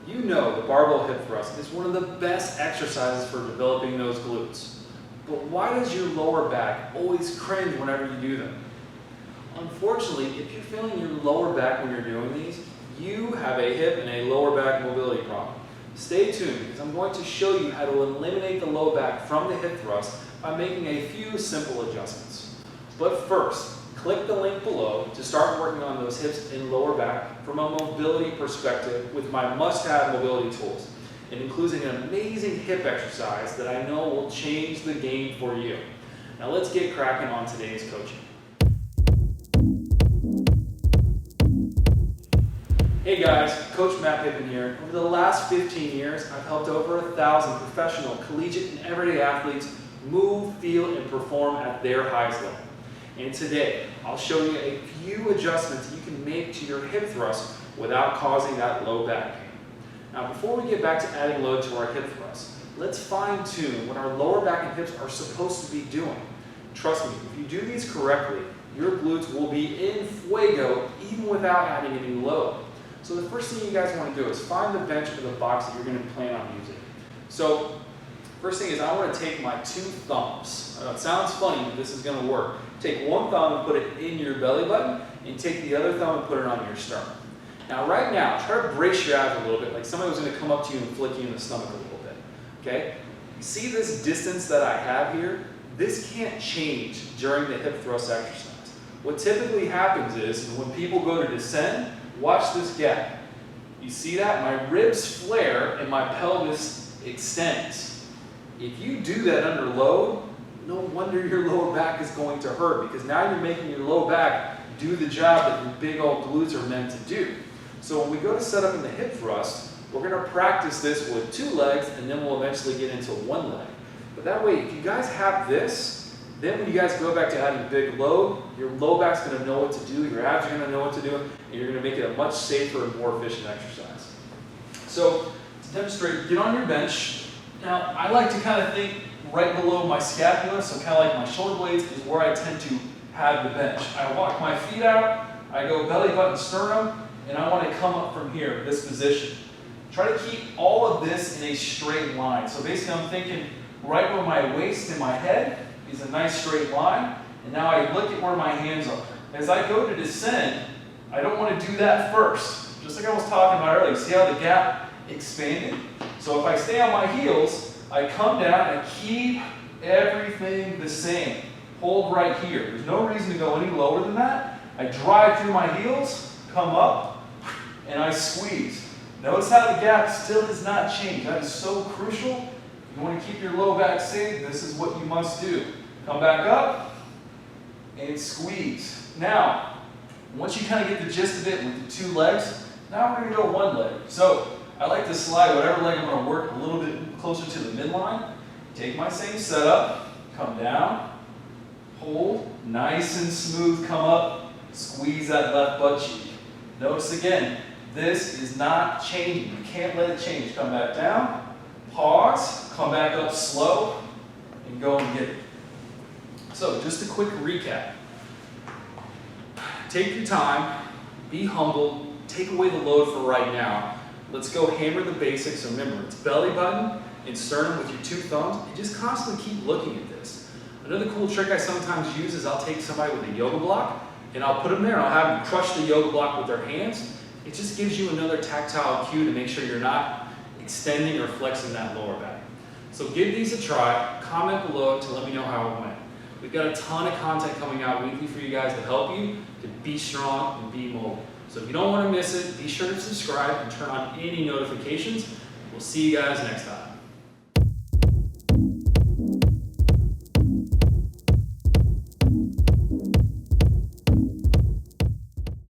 You know the barbell hip thrust is one of the best exercises for developing those glutes. But why does your lower back always cringe whenever you do them? Unfortunately, if you're feeling your lower back when you're doing these, you have a hip and a lower back mobility problem. Stay tuned because I'm going to show you how to eliminate the low back from the hip thrust by making a few simple adjustments. But first, click the link below to start working on those hips and lower back from a mobility perspective with my must-have mobility tools. It includes an amazing hip exercise that I know will change the game for you. Now let's get cracking on today's coaching. Hey guys, Coach Matt Pippin here. Over the last 15 years, I've helped over 1,000 professional, collegiate, and everyday athletes move, feel, and perform at their highest level. And today, I'll show you a few adjustments you can make to your hip thrust without causing that low back pain. Now, before we get back to adding load to our hip thrust, let's fine-tune what our lower back and hips are supposed to be doing. Trust me, if you do these correctly, your glutes will be in fuego even without adding any load. So the first thing you guys want to do is find the bench or the box that you're going to plan on using. So first thing is I want to take my two thumbs. It sounds funny, but this is going to work. Take one thumb and put it in your belly button, and take the other thumb and put it on your sternum. Now right now, try to brace your abs a little bit, like somebody was going to come up to you and flick you in the stomach a little bit. Okay? You see this distance that I have here? This can't change during the hip thrust exercise. What typically happens is when people go to descend, watch this gap. You see that? My ribs flare and my pelvis extends. If you do that under load, no wonder your lower back is going to hurt because now you're making your low back do the job that your big old glutes are meant to do. So when we go to set up in the hip thrust, we're going to practice this with two legs and then we'll eventually get into one leg. But that way, if you guys have this, then when you guys go back to adding big load, your low back's going to know what to do, your abs are going to know what to do, and you're going to make it a much safer and more efficient exercise. So to demonstrate, get on your bench. Now, I like to kind of think right below my scapula, so kind of like my shoulder blades is where I tend to have the bench. I walk my feet out, I go belly button sternum, and I want to come up from here, this position. Try to keep all of this in a straight line. So basically I'm thinking right where my waist and my head is a nice straight line, and now I look at where my hands are. As I go to descend, I don't want to do that first. Just like I was talking about earlier, see how the gap expanded? So if I stay on my heels, I come down and I keep everything the same. Hold right here. There's no reason to go any lower than that. I drive through my heels, come up, and I squeeze. Notice how the gap still has not changed. That is so crucial. You want to keep your low back safe, this is what you must do. Come back up and squeeze. Now, once you kind of get the gist of it with the two legs, now we're going to go one leg. So I like to slide whatever leg I'm going to work a little bit closer to the midline. Take my same setup, come down, hold, nice and smooth, come up, squeeze that left butt cheek. Notice again, this is not changing. You can't let it change. Come back down. Pause, come back up slow, and go and get it. So just a quick recap. Take your time, be humble, take away the load for right now. Let's go hammer the basics. Remember, it's belly button and sternum with your two thumbs, and just constantly keep looking at this. Another cool trick I sometimes use is I'll take somebody with a yoga block, and I'll put them there, and I'll have them crush the yoga block with their hands. It just gives you another tactile cue to make sure you're not extending or flexing that lower back. So give these a try, comment below to let me know how it went. We've got a ton of content coming out weekly for you guys to help you to be strong and be mobile. So if you don't want to miss it, be sure to subscribe and turn on any notifications. We'll see you guys next time.